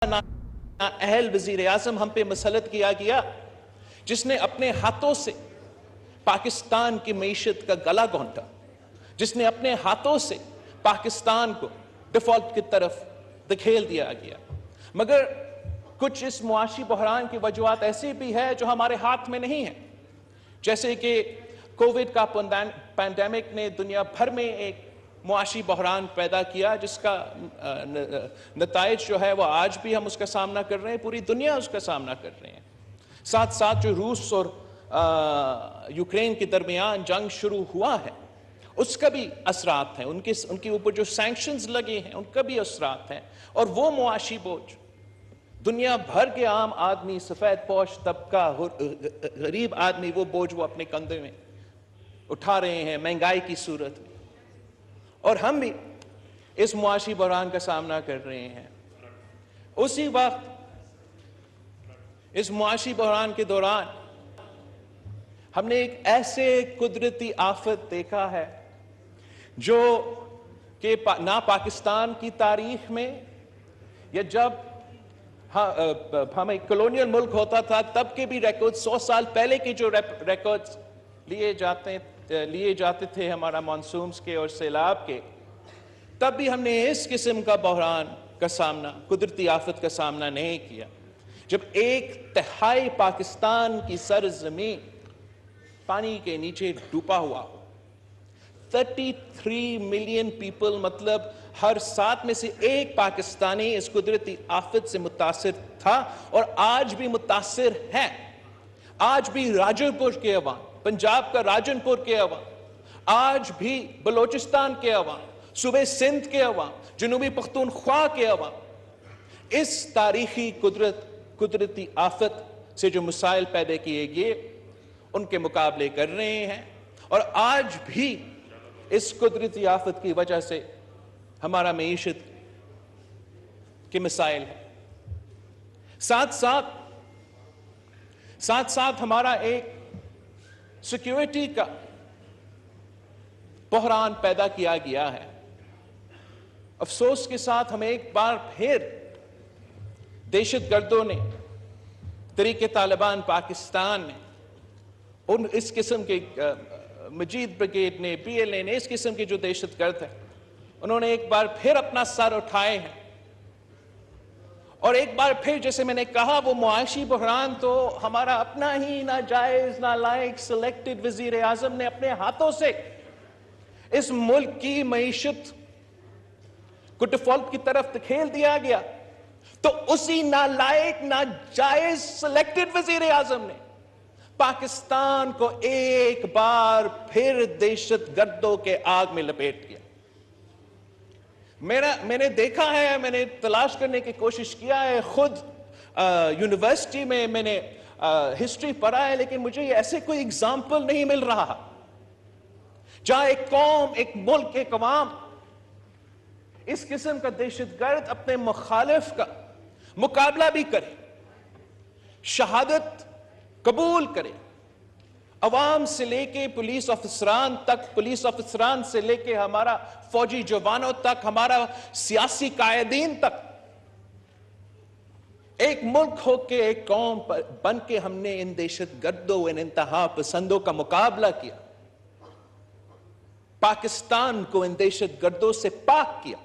اہل وزیر اعظم ہم پہ مسلط کیا گیا، جس نے اپنے ہاتھوں سے پاکستان کی معیشت کا گلا گھونٹا، جس نے اپنے ہاتھوں سے پاکستان کو ڈیفالٹ کی طرف دھکیل دیا گیا۔ مگر کچھ اس معاشی بحران کی وجوہات ایسی بھی ہے جو ہمارے ہاتھ میں نہیں ہیں، جیسے کہ کووڈ کا پینڈیمک نے دنیا بھر میں ایک معاشی بحران پیدا کیا، جس کا نتائج جو ہے وہ آج بھی ہم اس کا سامنا کر رہے ہیں، پوری دنیا اس کا سامنا کر رہے ہیں۔ ساتھ ساتھ جو روس اور یوکرین کے درمیان جنگ شروع ہوا ہے، اس کا بھی اثرات ہیں، ان کے اوپر جو سینکشنز لگے ہیں ان کا بھی اثرات ہیں، اور وہ معاشی بوجھ دنیا بھر کے عام آدمی، سفید پوش طبقہ، غریب آدمی وہ بوجھ وہ اپنے کندھے میں اٹھا رہے ہیں مہنگائی کی صورت میں، اور ہم بھی اس معاشی بحران کا سامنا کر رہے ہیں۔ اسی وقت اس معاشی بحران کے دوران ہم نے ایک ایسے قدرتی آفت دیکھا ہے جو کہ نہ پاکستان کی تاریخ میں، یا جب ہم ایک کلونیل ملک ہوتا تھا تب کے بھی ریکارڈ، 100 سال پہلے کے جو ریکارڈز لیے جاتے تھے ہمارا مانسونز کے اور سیلاب کے، تب بھی ہم نے اس قسم کا بحران کا سامنا، قدرتی آفت کا سامنا نہیں کیا، جب 1/3 پاکستان کی سرزمین پانی کے نیچے ڈوبا ہوا ہو۔ 33 ملین پیپل، مطلب ہر 7 میں سے 1 پاکستانی اس قدرتی آفت سے متاثر تھا اور آج بھی متاثر ہے۔ آج بھی راجن پور کے عوام، پنجاب کا راجن پور کے عوام، آج بھی بلوچستان کے عوام، صوبے سندھ کے عوام، جنوبی پختونخوا کے عوام اس تاریخی قدرتی آفت سے جو مسائل پیدا کیے گئے ان کے مقابلے کر رہے ہیں، اور آج بھی اس قدرتی آفت کی وجہ سے ہمارا معیشت کے مسائل ہیں۔ ساتھ ساتھ ہمارا ایک سیکیورٹی کا بحران پیدا کیا گیا ہے۔ افسوس کے ساتھ ہم ایک بار پھر دہشت گردوں نے، طریق طالبان پاکستان نے، اس قسم کے مجید بریگیڈ نے، PLA نے، اس قسم کے جو دہشت گرد ہیں، انہوں نے ایک بار پھر اپنا سر اٹھائے ہیں، اور ایک بار پھر جیسے میں نے کہا وہ معاشی بحران تو ہمارا اپنا ہی ناجائز، نالائق سلیکٹڈ وزیر اعظم نے اپنے ہاتھوں سے اس ملک کی معیشت کو ڈیفالٹ کی طرف دھکیل دیا گیا، تو اسی نالائق، ناجائز سلیکٹڈ وزیر اعظم نے پاکستان کو ایک بار پھر دہشت گردوں کے آگ میں لپیٹ دیا۔ میں نے دیکھا ہے، میں نے تلاش کرنے کی کوشش کیا ہے، خود یونیورسٹی میں نے ہسٹری پڑھا ہے، لیکن مجھے ایسے کوئی اگزامپل نہیں مل رہا جہاں ایک قوم، ایک ملک، ایک عوام اس قسم کا دہشت گرد اپنے مخالف کا مقابلہ بھی کرے، شہادت قبول کرے، عوام سے لے کے پولیس افسران تک، پولیس افسران سے لے کے ہمارا فوجی جوانوں تک، ہمارا سیاسی قائدین تک، ایک ملک ہو کے، ایک قوم بن کے ہم نے ان دہشت گردوں، ان انتہا پسندوں کا مقابلہ کیا، پاکستان کو ان دہشت گردوں سے پاک کیا،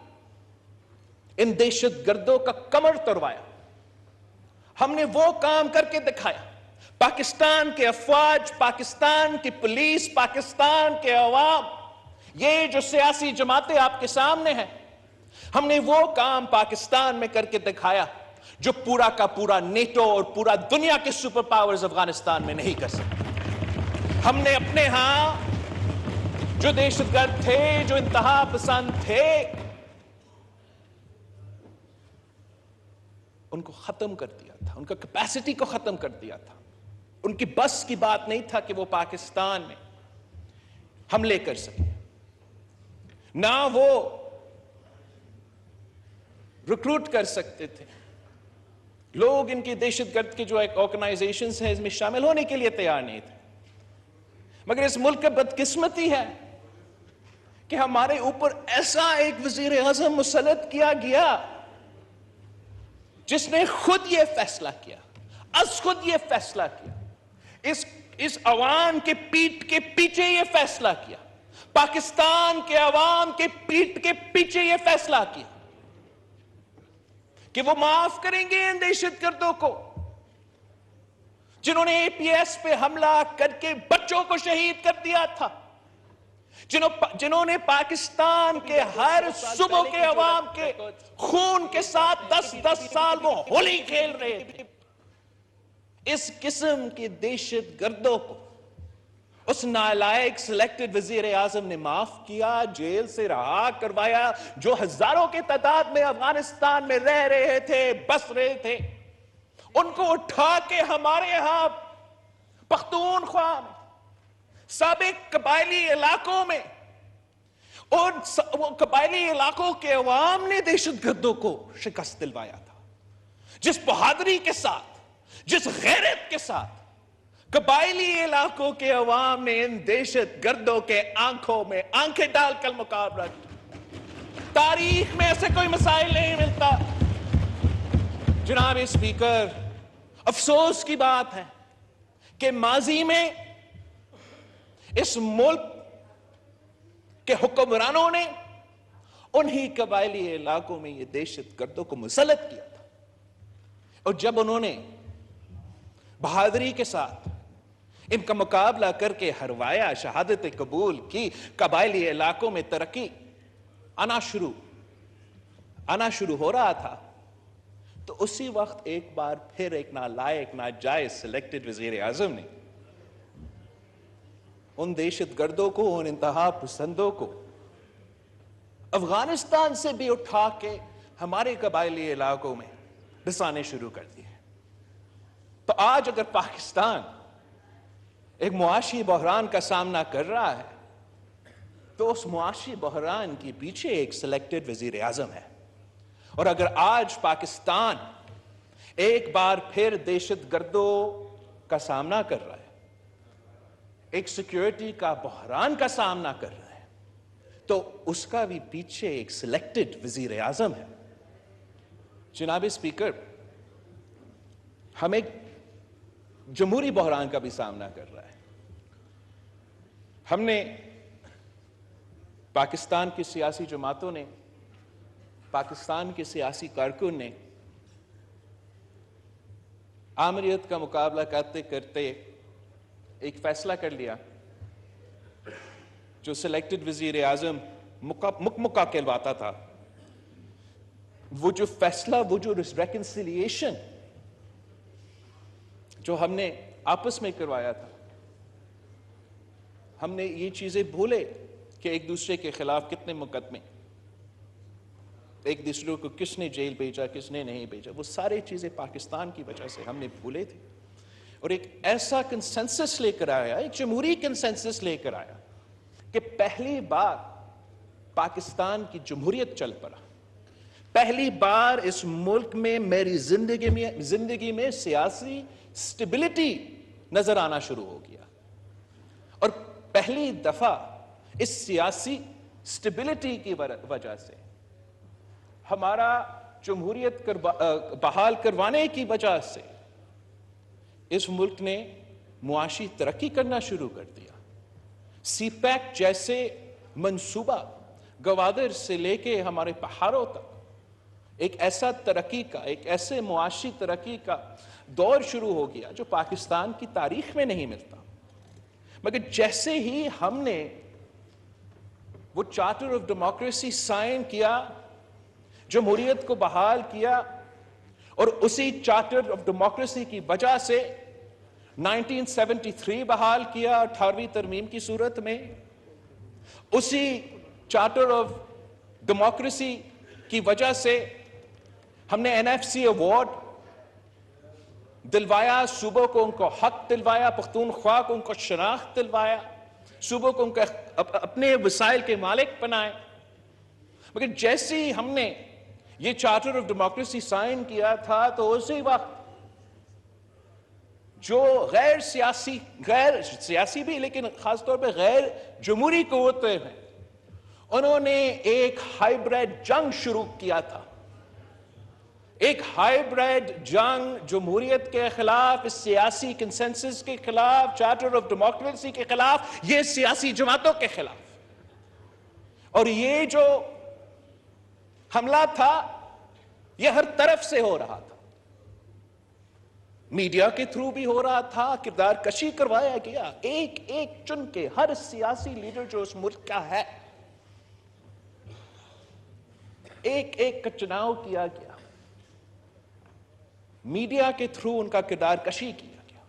ان دہشت گردوں کا کمر توڑوایا۔ ہم نے وہ کام کر کے دکھایا۔ پاکستان کے افواج، پاکستان کی پولیس، پاکستان کے عوام، یہ جو سیاسی جماعتیں آپ کے سامنے ہیں، ہم نے وہ کام پاکستان میں کر کے دکھایا جو پورا کا پورا نیٹو اور پورا دنیا کے سپر پاورز افغانستان میں نہیں کر سکتے۔ ہم نے اپنے ہاں جو دہشت گرد تھے، جو انتہا پسند تھے، ان کو ختم کر دیا تھا، ان کا کیپیسٹی کو ختم کر دیا تھا۔ ان کی بس کی بات نہیں تھا کہ وہ پاکستان میں حملے کر سکے، نہ وہ ریکروٹ کر سکتے تھے۔ لوگ ان کی دہشت گرد کے جو ایک آرگنائزیشنز ہیں اس میں شامل ہونے کے لیے تیار نہیں تھے، مگر اس ملک کا بدقسمتی ہے کہ ہمارے اوپر ایسا ایک وزیر اعظم مسلط کیا گیا جس نے خود یہ فیصلہ کیا، از خود یہ فیصلہ کیا، اس عوام کے پیٹ کے پیچھے یہ فیصلہ کیا، پاکستان کے عوام کے پیٹ کے پیچھے یہ فیصلہ کیا کہ وہ معاف کریں گے ان دہشت گردوں کو جنہوں نے اے پی ایس پہ حملہ کر کے بچوں کو شہید کر دیا تھا، جنہوں نے پاکستان کے ہر صوبوں کے عوام کے خون کے ساتھ 10 سال وہ ہولی کھیل رہے تھے۔ اس قسم کے دہشت گردوں کو اس نالائق سلیکٹڈ وزیر اعظم نے معاف کیا، جیل سے رہا کروایا، جو ہزاروں کی تعداد میں افغانستان میں رہ رہے تھے، بس رہے تھے، ان کو اٹھا کے ہمارے ہاں پختونخوا میں سابق قبائلی علاقوں میں اور قبائلی علاقوں کے عوام نے دہشت گردوں کو شکست دلوایا تھا۔ جس بہادری کے ساتھ، جس غیرت کے ساتھ قبائلی علاقوں کے عوام نے ان دہشت گردوں کے آنکھوں میں آنکھیں ڈال کر مقابلہ کیا، تاریخ میں ایسے کوئی مسائل نہیں ملتا۔ جناب اسپیکر، افسوس کی بات ہے کہ ماضی میں اس ملک کے حکمرانوں نے انہی قبائلی علاقوں میں یہ دہشت گردوں کو مسلط کیا تھا، اور جب انہوں نے بہادری کے ساتھ ان کا مقابلہ کر کے ہروایا، شہادت قبول کی، قبائلی علاقوں میں ترقی آنا شروع ہو رہا تھا، تو اسی وقت ایک بار پھر ایک نالائق ناجائز سلیکٹڈ وزیر اعظم نے ان دہشت گردوں کو، ان انتہا پسندوں کو افغانستان سے بھی اٹھا کے ہمارے قبائلی علاقوں میں بسانے شروع کر دیے۔ تو آج اگر پاکستان ایک معاشی بحران کا سامنا کر رہا ہے تو اس معاشی بحران کے پیچھے ایک سلیکٹڈ وزیر اعظم ہے، اور اگر آج پاکستان ایک بار پھر دہشت گردوں کا سامنا کر رہا ہے، ایک سیکیورٹی کا بحران کا سامنا کر رہا ہے، تو اس کا بھی پیچھے ایک سلیکٹڈ وزیر اعظم ہے۔ جناب اسپیکر، ہم ایک جمہوری بحران کا بھی سامنا کر رہا ہے۔ ہم نے پاکستان کی سیاسی جماعتوں نے، پاکستان کے سیاسی کارکن نے آمریت کا مقابلہ کرتے کرتے ایک فیصلہ کر لیا جو سلیکٹڈ وزیر اعظم مکمکہ کہلواتا تھا، وہ جو فیصلہ، وہ جو ریکنسیلیشن جو ہم نے آپس میں کروایا تھا، ہم نے یہ چیزیں بھولے کہ ایک دوسرے کے خلاف کتنے مقدمے، ایک دوسرے کو کس نے جیل بھیجا، کس نے نہیں بھیجا، وہ ساری چیزیں پاکستان کی وجہ سے ہم نے بھولے تھے، اور ایک ایسا کنسنسس لے کر آیا، ایک جمہوری کنسنسس لے کر آیا کہ پہلی بار پاکستان کی جمہوریت چل پڑا، پہلی بار اس ملک میں میری زندگی میں سیاسی سٹیبلٹی نظر آنا شروع ہو گیا، اور پہلی دفعہ اس سیاسی سٹیبلٹی کی وجہ سے ہمارا جمہوریت بحال کروانے کی وجہ سے اس ملک نے معاشی ترقی کرنا شروع کر دیا۔ سی پیک جیسے منصوبہ گوادر سے لے کے ہمارے پہاڑوں تک ایک ایسا ترقی کا، ایک ایسے معاشی ترقی کا دور شروع ہو گیا جو پاکستان کی تاریخ میں نہیں ملتا۔ مگر جیسے ہی ہم نے وہ چارٹر آف ڈیموکریسی سائن کیا، جمہوریت کو بحال کیا، اور اسی چارٹر آف ڈیموکریسی کی وجہ سے 1973 بحال کیا 18ویں ترمیم کی صورت میں، اسی چارٹر آف ڈیموکریسی کی وجہ سے ہم نے NFC ایوارڈ دلوایا، صوبوں کو ان کو حق دلوایا، پختونخوا کو ان کو شناخت دلوایا، صوبوں کو ان کو اپنے وسائل کے مالک بنائے۔ مگر جیسے ہی ہم نے یہ چارٹر آف ڈیموکریسی سائن کیا تھا تو اسی وقت جو غیر سیاسی بھی لیکن خاص طور پہ غیر جمہوری قوتیں ہیں، انہوں نے ایک ہائیبریڈ جنگ شروع کیا تھا ایک ہائیبریڈ جنگ جمہوریت کے خلاف، اس سیاسی کنسنسس کے خلاف، چارٹر آف ڈیموکریسی کے خلاف، یہ سیاسی جماعتوں کے خلاف۔ اور یہ جو حملہ تھا یہ ہر طرف سے ہو رہا تھا، میڈیا کے تھرو بھی ہو رہا تھا، کردار کشی کروایا گیا، ایک ایک چن کے ہر سیاسی لیڈر جو اس ملک کا ہے ایک ایک کا چناؤ کیا گیا، میڈیا کے تھرو ان کا کردار کشی کیا گیا۔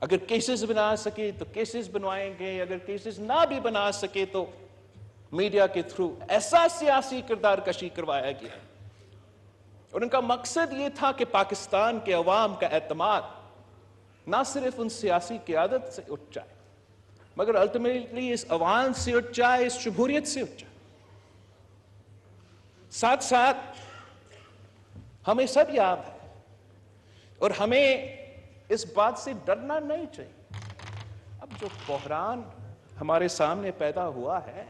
اگر کیسز بنا سکے تو کیسز بنوائیں گے، اگر کیسز نہ بھی بنا سکے تو میڈیا کے تھرو ایسا سیاسی کردار کشی کروایا گیا۔ اور ان کا مقصد یہ تھا کہ پاکستان کے عوام کا اعتماد نہ صرف ان سیاسی قیادت سے اٹھ جائے مگر الٹیمیٹلی اس عوام سے اٹھ جائے، اس جمہوریت سے اٹھ جائے۔ ساتھ ساتھ ہمیں سب یاد ہے اور ہمیں اس بات سے ڈرنا نہیں چاہیے، اب جو بحران ہمارے سامنے پیدا ہوا ہے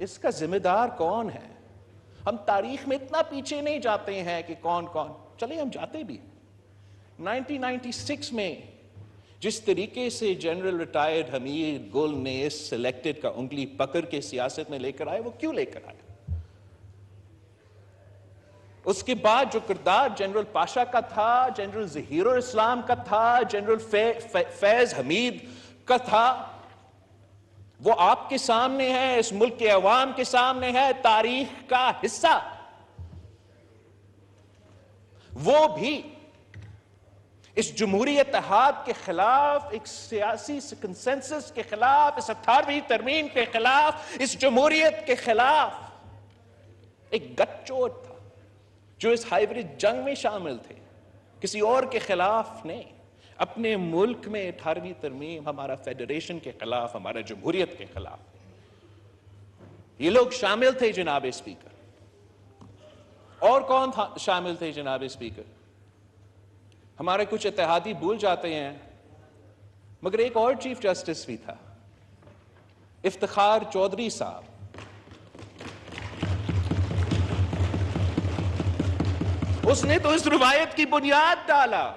اس کا ذمہ دار کون ہے؟ ہم تاریخ میں اتنا پیچھے نہیں جاتے ہیں کہ کون کون، چلیں ہم جاتے بھی 1996 میں جس طریقے سے جنرل ریٹائرڈ حمید گل نے اس سلیکٹڈ کا انگلی پکڑ کے سیاست میں لے کر آئے، وہ کیوں لے کر آئے؟ اس کے بعد جو کردار جنرل پاشا کا تھا، جنرل ظہیر الاسلام کا تھا، جنرل فیض حمید کا تھا، وہ آپ کے سامنے ہے، اس ملک کے عوام کے سامنے ہے، تاریخ کا حصہ۔ وہ بھی اس جمہوری اتحاد کے خلاف، ایک سیاسی کنسنسس کے خلاف، اس 18ویں ترمیم کے خلاف، اس جمہوریت کے خلاف ایک گٹھ چوٹ تھا جو اس ہائیبریڈ جنگ میں شامل تھے، کسی اور کے خلاف نہیں، اپنے ملک میں 18ویں ترمیم، ہمارا فیڈریشن کے خلاف، ہمارا جمہوریت کے خلاف یہ لوگ شامل تھے جناب اسپیکر۔ اور کون تھا شامل تھے جناب اسپیکر؟ ہمارے کچھ اتحادی بھول جاتے ہیں مگر ایک اور چیف جسٹس بھی تھا، افتخار چودھری صاحب۔ اس نے تو اس روایت کی بنیاد ڈالا،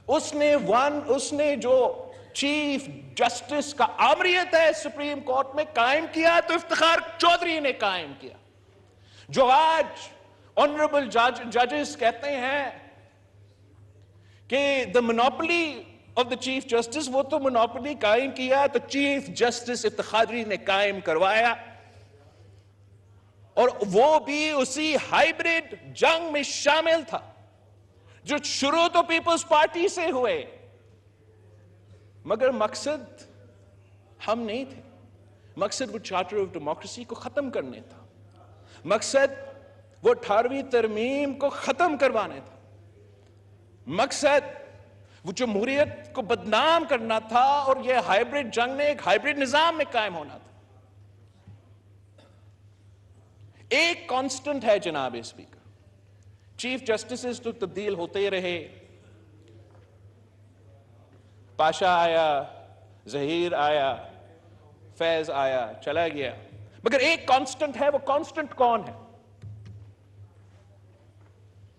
اس نے جو چیف جسٹس کا آمریت ہے سپریم کورٹ میں قائم کیا تو افتخار چودھری نے قائم کیا، جو آج آنریبل ججز کہتے ہیں کہ the monopoly of the chief justice، وہ تو monopoly قائم کیا تو چیف جسٹس افتخاری نے قائم کروایا، اور وہ بھی اسی ہائیبریڈ جنگ میں شامل تھا جو شروع تو پیپلز پارٹی سے ہوئے مگر مقصد ہم نہیں تھے، مقصد وہ چارٹر آف ڈیموکریسی کو ختم کرنے تھا، مقصد وہ 18ویں ترمیم کو ختم کروانے تھا، مقصد وہ جمہوریت کو بدنام کرنا تھا، اور یہ ہائیبریڈ جنگ میں ایک ہائیبریڈ نظام میں قائم ہونا تھا۔ ایک کانسٹنٹ ہے جناب اسپیکر، چیف جسٹسز تو تبدیل ہوتے رہے، پاشا آیا، ظہیر آیا، فیض آیا، چلا گیا، مگر ایک کانسٹنٹ ہے۔ وہ کانسٹنٹ کون ہے؟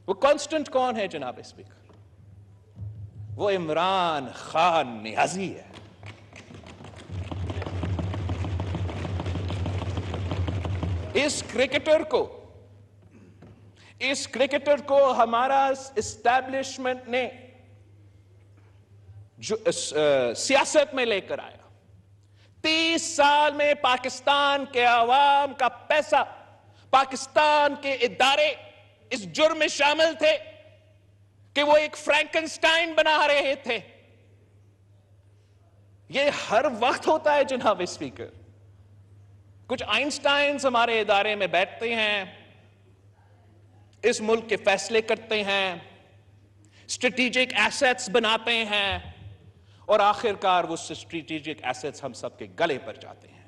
وہ کانسٹنٹ کون ہے جناب اسپیکر؟ وہ عمران خان نیازی ہے۔ اس کرکٹر کو ہمارا اسٹیبلشمنٹ نے جو سیاست میں لے کر آیا، 30 سال میں پاکستان کے عوام کا پیسہ، پاکستان کے ادارے اس جرم میں شامل تھے کہ وہ ایک فرینکنسٹائن بنا رہے تھے۔ یہ ہر وقت ہوتا ہے جناب اسپیکر، کچھ آئنسٹائنز ہمارے ادارے میں بیٹھتے ہیں، اس ملک کے فیصلے کرتے ہیں، اسٹریٹجک ایسٹس بناتے ہیں، اور آخر کار وہ اسٹریٹجک ایسٹس ہم سب کے گلے پر جاتے ہیں۔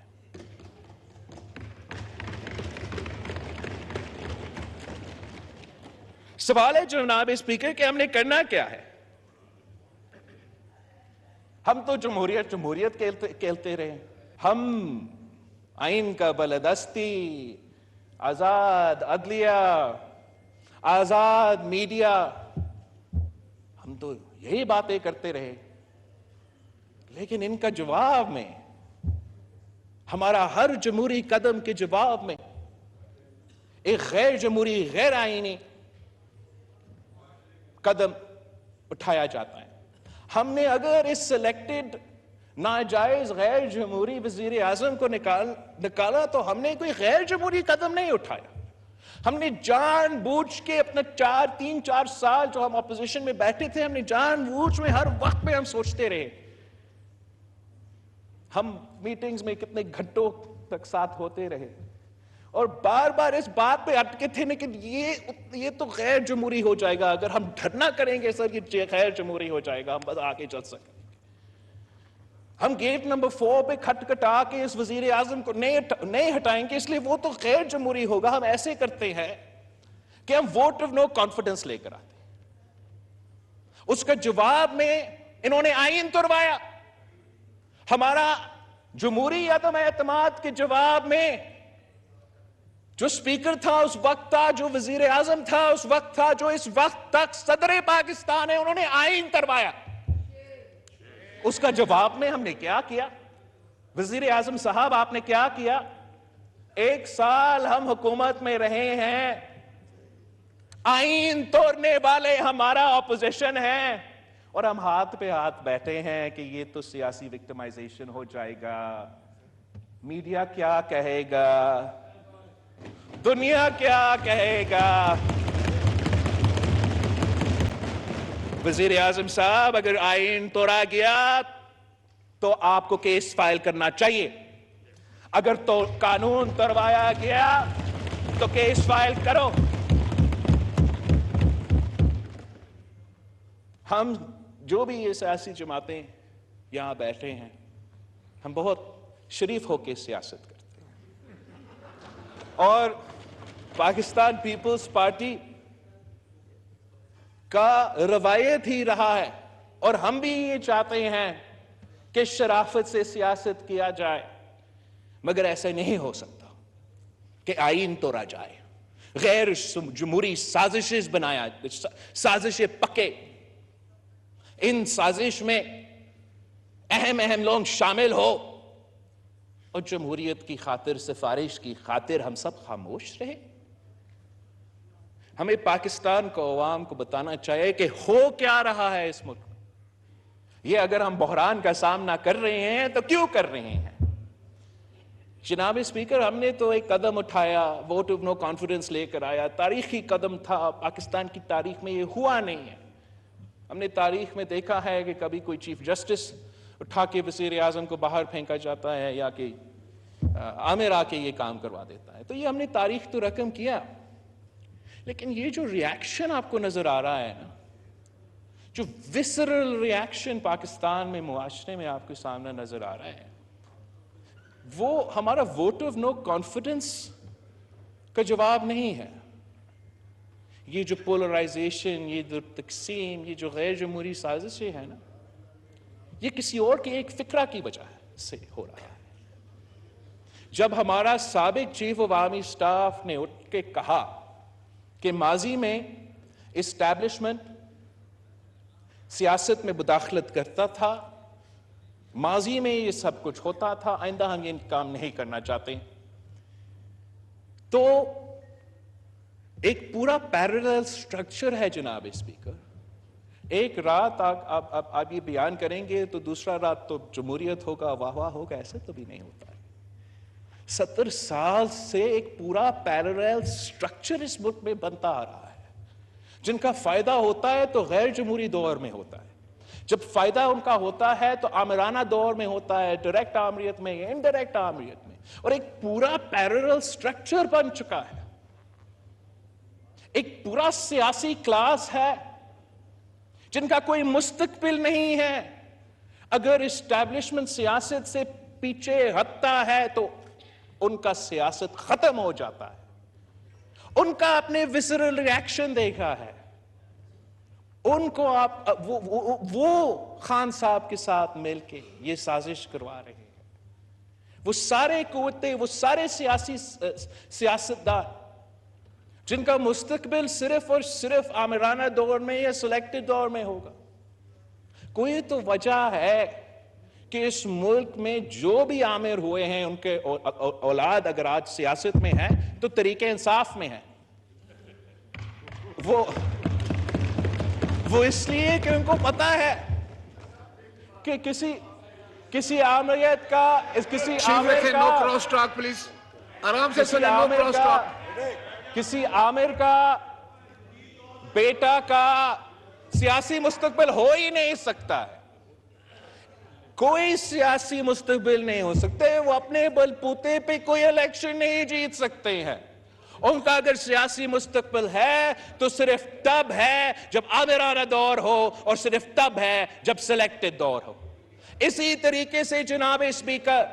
سوال ہے جناب اسپیکر کہ ہم نے کرنا کیا ہے؟ ہم تو جمہوریت کہتے رہے، ہم آئین کا بالادستی، آزاد عدلیہ، آزاد میڈیا، ہم تو یہی باتیں کرتے رہے، لیکن ان کا جواب میں، ہمارا ہر جمہوری قدم کے جواب میں ایک غیر جمہوری، غیر آئینی قدم اٹھایا جاتا ہے۔ ہم نے اگر اس سلیکٹڈ ناجائز غیر جمہوری وزیر اعظم کو نکالا تو ہم نے کوئی غیر جمہوری قدم نہیں اٹھایا۔ ہم نے جان بوجھ کے اپنا 3-4 سال جو ہم اپوزیشن میں بیٹھے تھے، ہم نے جان بوجھ میں ہر وقت میں ہم سوچتے رہے، ہم میٹنگز میں کتنے گھنٹوں تک ساتھ ہوتے رہے اور بار بار اس بات پہ اٹکے تھے، لیکن یہ تو غیر جمہوری ہو جائے گا اگر ہم دھرنا کریں گے سر، یہ غیر جمہوری ہو جائے گا، ہم بس آگے چل سکیں گے۔ ہم گیٹ نمبر 4 پہ کھٹکھٹا کے اس وزیر اعظم کو نہیں ہٹائیں گے، اس لیے وہ تو غیر جمہوری ہوگا۔ ہم ایسے کرتے ہیں کہ ہم ووٹ آف نو کانفیڈنس لے کر آتے ہیں۔ اس کا جواب میں انہوں نے آئین توڑوایا۔ ہمارا جمہوری عدم اعتماد کے جواب میں جو سپیکر تھا اس وقت تھا، جو وزیر اعظم تھا اس وقت تھا، جو اس وقت تک صدر پاکستان ہے، انہوں نے آئین توڑوایا۔ اس کا جواب میں ہم نے کیا کیا؟ وزیر اعظم صاحب آپ نے کیا کیا؟ 1 سال ہم حکومت میں رہے ہیں، آئین توڑنے والے ہمارا اپوزیشن ہے، اور ہم ہاتھ پہ ہاتھ بیٹھے ہیں کہ یہ تو سیاسی وکٹمائزیشن ہو جائے گا، میڈیا کیا کہے گا، دنیا کیا کہے گا۔ وزیر اعظم صاحب اگر آئین توڑا گیا تو آپ کو کیس فائل کرنا چاہیے، اگر تو قانون توڑوایا گیا تو کیس فائل کرو۔ ہم جو بھی یہ سیاسی جماعتیں یہاں بیٹھے ہیں، ہم بہت شریف ہو کے سیاست کرتے ہیں، اور پاکستان پیپلز پارٹی کا روایت ہی رہا ہے، اور ہم بھی یہ چاہتے ہیں کہ شرافت سے سیاست کیا جائے، مگر ایسے نہیں ہو سکتا کہ آئین توڑا جائے، غیر جمہوری سازشیں بنایا، سازشیں پکے، ان سازش میں اہم لوگ شامل ہو، اور جمہوریت کی خاطر، سفارش کی خاطر ہم سب خاموش رہے۔ ہمیں پاکستان کو، عوام کو بتانا چاہیے کہ ہو کیا رہا ہے اس ملک میں۔ یہ اگر ہم بحران کا سامنا کر رہے ہیں تو کیوں کر رہے ہیں؟ جناب اسپیکر، ہم نے تو ایک قدم اٹھایا، ووٹ آف نو کانفیڈنس لے کر آیا، تاریخی قدم تھا، پاکستان کی تاریخ میں یہ ہوا نہیں ہے۔ ہم نے تاریخ میں دیکھا ہے کہ کبھی کوئی چیف جسٹس اٹھا کے وزیر اعظم کو باہر پھینکا جاتا ہے، یا کہ عامر آ کے یہ کام کروا دیتا ہے، تو یہ ہم نے تاریخ تو رقم کیا، لیکن یہ جو ریاکشن آپ کو نظر آ رہا ہے نا، جو وسرل ریاکشن پاکستان میں، معاشرے میں آپ کے سامنے نظر آ رہا ہے، وہ ہمارا ووٹ آف نو کانفیڈنس کا جواب نہیں ہے۔ یہ جو پولرائزیشن، یہ جو تقسیم، یہ جو غیر جمہوری سازشیں ہیں نا، یہ کسی اور کے ایک فکرہ کی وجہ سے ہو رہا ہے۔ جب ہمارا سابق چیف آف آرمی سٹاف نے اٹھ کے کہا کہ ماضی میں اسٹیبلشمنٹ سیاست میں مداخلت کرتا تھا، ماضی میں یہ سب کچھ ہوتا تھا، آئندہ ہم یہ کام نہیں کرنا چاہتے، تو ایک پورا پیرلل سٹرکچر ہے جناب اسپیکر۔ ایک رات آپ یہ بیان کریں گے تو دوسرا رات تو جمہوریت ہوگا، واہ واہ ہوگا، ایسے تو بھی نہیں ہوتا ہے۔ 70 سال سے ایک پورا پیرلل سٹرکچر اس ملک میں بنتا آ رہا ہے، جن کا فائدہ ہوتا ہے تو غیر جمہوری دور میں ہوتا ہے، جب فائدہ ان کا ہوتا ہے تو آمرانہ دور میں ہوتا ہے، ڈائریکٹ آمریت میں، انڈائریکٹ آمریت میں، اور ایک پورا پیرلل سٹرکچر بن چکا ہے۔ ایک پورا سیاسی کلاس ہے جن کا کوئی مستقبل نہیں ہے۔ اگر اسٹیبلشمنٹ سیاست سے پیچھے ہٹتا ہے تو ان کا سیاست ختم ہو جاتا ہے۔ ان کا اپنے وسرل ریاکشن دیکھا ہے، ان کو آپ وہ خان صاحب کے ساتھ مل کے یہ سازش کروا رہے ہیں، وہ سارے قوتیں، وہ سارے سیاستدان جن کا مستقبل صرف اور صرف آمرانہ دور میں یا سلیکٹڈ دور میں ہوگا. کوئی تو وجہ ہے کہ اس ملک میں جو بھی آمر ہوئے ہیں ان کے اولاد اگر آج سیاست میں ہیں تو طریق انصاف میں ہیں. وہ اس لیے کہ ان کو پتا ہے کہ کسی آمریت کا کسی آمر کا بیٹا کا سیاسی مستقبل ہو ہی نہیں سکتا ہے. کوئی سیاسی مستقبل نہیں ہو سکتے. وہ اپنے بلبوتے پہ کوئی الیکشن نہیں جیت سکتے ہیں. ان کا اگر سیاسی مستقبل ہے تو صرف تب ہے جب آمرانہ دور ہو اور صرف تب ہے جب سلیکٹڈ دور ہو. اسی طریقے سے جناب اسپیکر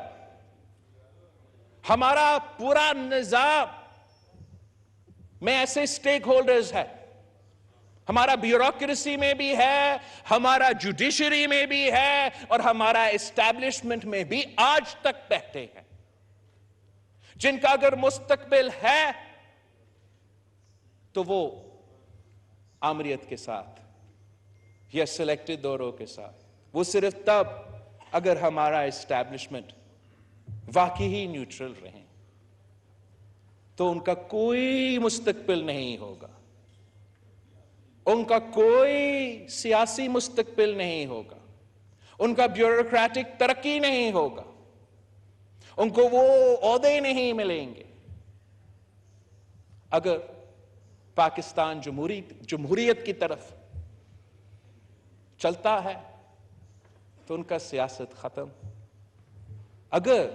ہمارا پورا نظام میں ایسے سٹیک ہولڈرز ہے. ہمارا بیوروکریسی میں بھی ہے، ہمارا جوڈیشری میں بھی ہے اور ہمارا اسٹیبلشمنٹ میں بھی آج تک بیٹھے ہیں جن کا اگر مستقبل ہے تو وہ آمریت کے ساتھ یا سلیکٹڈ دوروں کے ساتھ. وہ صرف تب اگر ہمارا اسٹیبلشمنٹ واقعی نیوٹرل رہیں تو ان کا کوئی مستقبل نہیں ہوگا. ان کا کوئی سیاسی مستقبل نہیں ہوگا. ان کا بیوروکریٹک ترقی نہیں ہوگا. ان کو وہ عہدے نہیں ملیں گے. اگر پاکستان جمہوریت کی طرف چلتا ہے تو ان کا سیاست ختم. اگر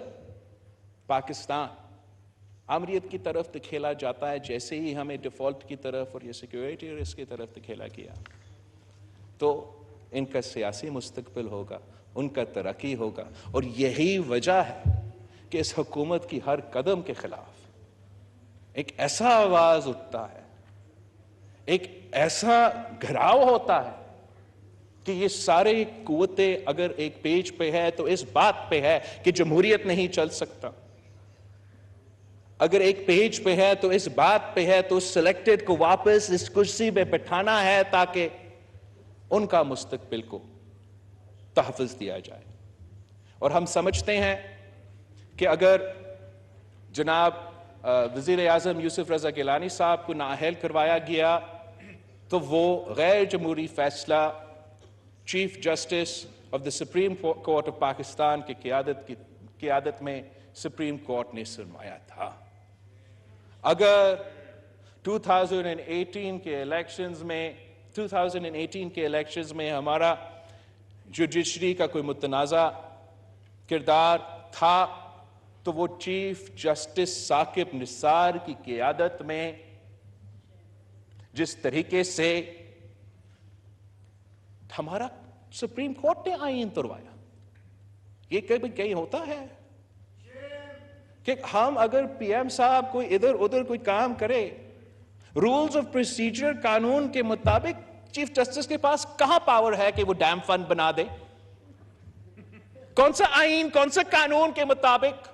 پاکستان آمریت کی طرف دکھیلا جاتا ہے جیسے ہی ہمیں ڈیفالٹ کی طرف اور یہ سیکیورٹی رسک کی طرف دکھیلا گیا تو ان کا سیاسی مستقبل ہوگا، ان کا ترقی ہوگا. اور یہی وجہ ہے کہ اس حکومت کی ہر قدم کے خلاف ایک ایسا آواز اٹھتا ہے، ایک ایسا گھراؤ ہوتا ہے کہ یہ سارے قوتیں اگر ایک پیج پہ ہے تو اس بات پہ ہے کہ جمہوریت نہیں چل سکتا. اگر ایک پیج پہ ہے تو اس بات پہ ہے تو اس سلیکٹڈ کو واپس اس کرسی پہ بٹھانا ہے تاکہ ان کا مستقبل کو تحفظ دیا جائے. اور ہم سمجھتے ہیں کہ اگر جناب وزیر اعظم یوسف رضا گیلانی صاحب کو نااہل کروایا گیا تو وہ غیر جمہوری فیصلہ chief justice of the supreme court of Pakistan کی قیادت میں سپریم کورٹ نے سنوایا تھا. اگر 2018 کے الیکشنز میں ہمارا جوڈیشری کا کوئی متنازع کردار تھا تو وہ چیف جسٹس ثاقب نثار کی قیادت میں جس طریقے سے ہمارا سپریم کورٹ نے آئین توڑوایا. یہ کہیں ہوتا ہے کہ ہم اگر پی ایم صاحب کوئی ادھر ادھر کوئی کام کرے رولز آف پروسیجر قانون کے مطابق چیف جسٹس کے پاس کہاں پاور ہے کہ وہ ڈیم فنڈ بنا دے؟ کون سا آئین، کون سا قانون کے مطابق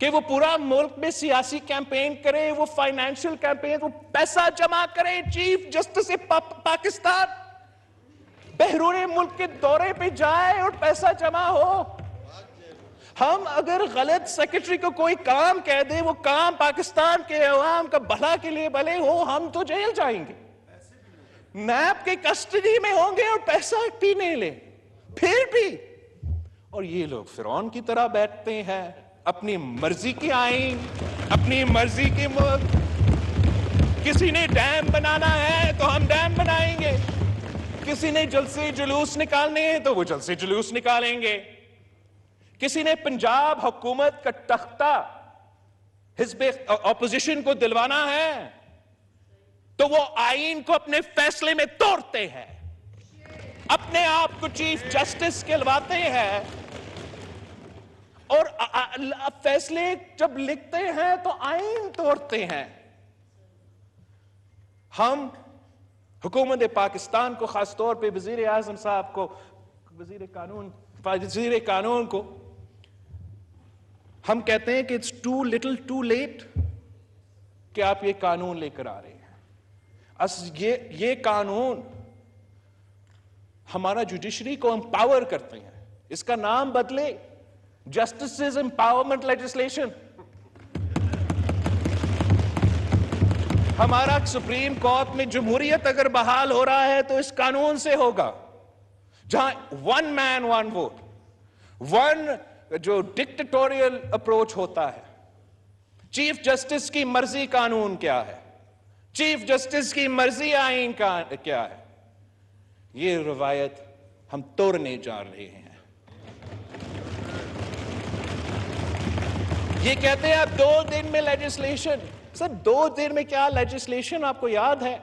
کہ وہ پورا ملک میں سیاسی کیمپین کرے، وہ فائنینشل کیمپین، وہ پیسہ جمع کرے. چیف جسٹس پاکستان بیرون ملک کے دورے پہ جائے اور پیسہ جمع ہو. ہم اگر غلط سیکرٹری کو کوئی کام کہہ دے، وہ کام پاکستان کے عوام کا بھلا کے لیے بھلے ہو، ہم تو جیل جائیں گے، نیب کے کسٹڈی میں ہوں گے اور پیسہ بھی نہیں لیں. پھر بھی اور یہ لوگ فرعون کی طرح بیٹھتے ہیں، اپنی مرضی کی آئین، اپنی مرضی کے ملک. کسی نے ڈیم بنانا ہے تو ہم ڈیم بنائیں گے، کسی نے جلسے جلوس نکالنے ہیں تو وہ جلسے جلوس نکالیں گے. کسی نے پنجاب حکومت کا تختہ حزب اپوزیشن کو دلوانا ہے تو وہ آئین کو اپنے فیصلے میں توڑتے ہیں، اپنے آپ کو چیف جسٹس کہلواتے ہیں اور فیصلے جب لکھتے ہیں تو آئین توڑتے ہیں. ہم حکومت پاکستان کو، خاص طور پہ وزیر اعظم صاحب کو، وزیر قانون کو ہم کہتے ہیں کہ it's too little too late کہ آپ یہ قانون لے کر آ رہے ہیں. یہ قانون ہمارا جوڈیشری کو امپاور کرتے ہیں. اس کا نام بدلے جسٹس امپاورمنٹ لیجسلیشن. ہمارا سپریم کورٹ میں جمہوریت اگر بحال ہو رہا ہے تو اس قانون سے ہوگا, جہاں ون مین ون ووٹ, ون جو ڈکٹیٹوریل اپروچ ہوتا ہے. چیف جسٹس کی مرضی قانون کیا ہے, چیف جسٹس کی مرضی آئین کیا ہے. یہ روایت ہم توڑنے جا رہے ہیں. یہ کہتے ہیں اب 2 دن میں لیجسلیشن. سر 2 دن میں کیا لیجسلیشن, آپ کو یاد ہے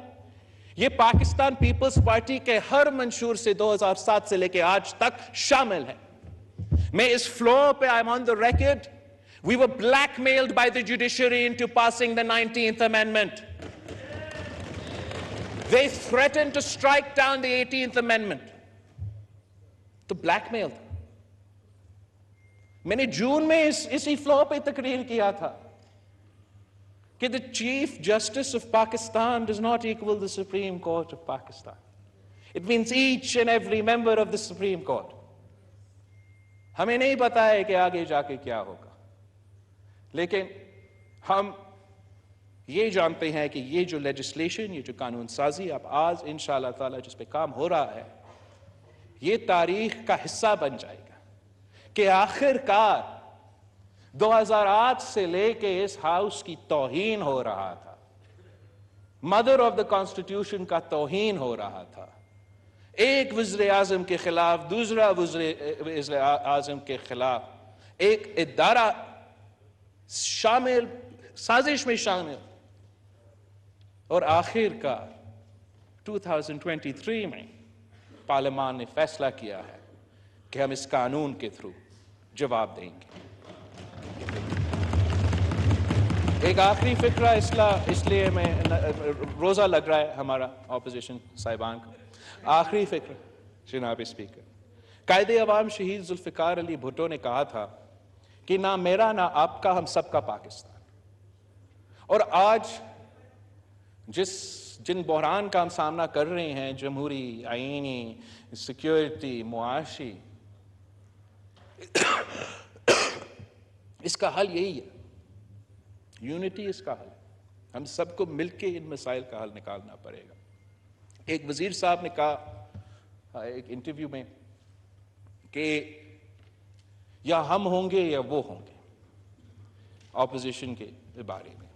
یہ پاکستان پیپلز پارٹی کے ہر منشور سے 2007 سے لے کے آج تک شامل ہے. میں اس فلور پہ I'm on the record, we were blackmailed by the judiciary into passing the 19th Amendment. They threatened to strike down the 18th Amendment. تو بلیک میل تھا. میں نے جون میں اسی فلور پہ تقریر کیا تھا کہ the Chief Justice of Pakistan does not equal the Supreme Court of Pakistan. It means each and every member of the Supreme Court. ہمیں نہیں پتا ہے کہ آگے جا کے کیا ہوگا, لیکن ہم یہ جانتے ہیں کہ یہ جو لیجسلیشن, یہ جو قانون سازی اب آج انشاءاللہ تعالی جس پہ کام ہو رہا ہے, یہ تاریخ کا حصہ بن جائے گا کہ آخر کار 2008 سے لے کے اس ہاؤس کی توہین ہو رہا تھا, مدر آف دا کانسٹیٹیوشن کا توہین ہو رہا تھا. ایک وزیر اعظم کے خلاف دوسرا وزیر اعظم کے خلاف ایک ادارہ شامل, سازش میں شامل, اور آخر کار 2023 میں پارلیمان نے فیصلہ کیا ہے کہ ہم اس قانون کے تھرو جواب دیں گے. ایک آخری فکرہ اس لیے میں روزہ لگ رہا ہے ہمارا اپوزیشن صاحبان کا. آخری فکر جناب اسپیکر, قائد عوام شہید ذوالفقار علی بھٹو نے کہا تھا کہ نہ میرا نہ آپ کا, ہم سب کا پاکستان. اور آج جن بحران کا ہم سامنا کر رہے ہیں, جمہوری, آئینی, سیکیورٹی, معاشی, اس کا حل یہی ہے, یونٹی اس کا حل ہے. ہم سب کو مل کے ان مسائل کا حل نکالنا پڑے گا. ایک وزیر صاحب نے کہا ایک انٹرویو میں کہ یا ہم ہوں گے یا وہ ہوں گے اپوزیشن کے بارے میں,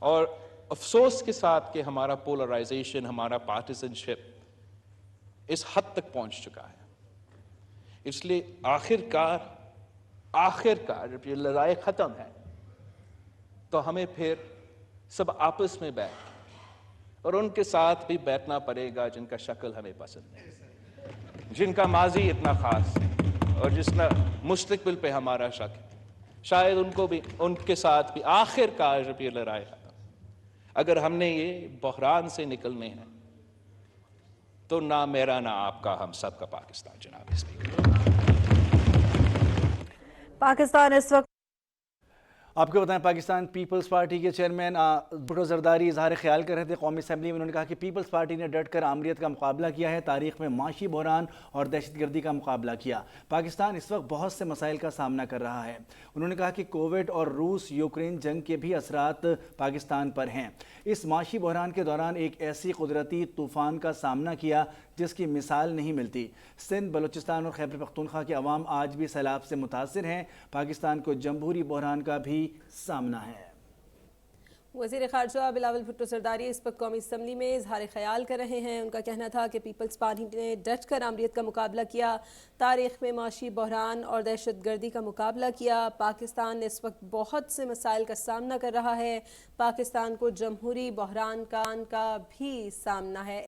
اور افسوس کے ساتھ کہ ہمارا پولرائزیشن, ہمارا پارٹیزن شپ اس حد تک پہنچ چکا ہے. اس لیے آخر کار جب یہ لڑائی ختم ہے تو ہمیں پھر سب آپس میں بیٹھ اور ان کے ساتھ بھی بیٹھنا پڑے گا جن کا شکل ہمیں پسند ہے, جن کا ماضی اتنا خاص ہے اور جس کا مستقبل پہ ہمارا شک ہے. شاید ان کو بھی, ان کے ساتھ بھی آخر کار جب یہ لڑائی ختم, اگر ہم نے یہ بحران سے نکلنے ہیں تو نہ میرا نہ آپ کا, ہم سب کا پاکستان. جناب اسپیکر, پاکستان اس وقت آپ کو بتائیں پاکستان پیپلز پارٹی کے چیئرمین بھٹو زرداری اظہار خیال کر رہے تھے قومی اسمبلی میں. انہوں نے کہا کہ پیپلز پارٹی نے ڈٹ کر آمریت کا مقابلہ کیا ہے, تاریخ میں معاشی بحران اور دہشت گردی کا مقابلہ کیا. پاکستان اس وقت بہت سے مسائل کا سامنا کر رہا ہے. انہوں نے کہا کہ کووڈ اور روس یوکرین جنگ کے بھی اثرات پاکستان پر ہیں. اس معاشی بحران کے دوران ایک ایسی قدرتی طوفان کا سامنا کیا جس کی مثال نہیں ملتی. سندھ, بلوچستان اور خیبر پختونخوا کے عوام آج بھی سیلاب سے متاثر ہیں. پاکستان کو جمہوری بحران کا بھی سامنا ہے. وزیر خارجہ بلاول بھٹو زرداری اس وقت قومی اسمبلی میں اظہار خیال کر رہے ہیں. ان کا کہنا تھا کہ پیپلز پارٹی نے ڈٹ کر آمریت کا مقابلہ کیا, تاریخ میں معاشی بحران اور دہشت گردی کا مقابلہ کیا. پاکستان اس وقت بہت سے مسائل کا سامنا کر رہا ہے. پاکستان کو جمہوری بحران کا بھی سامنا ہے.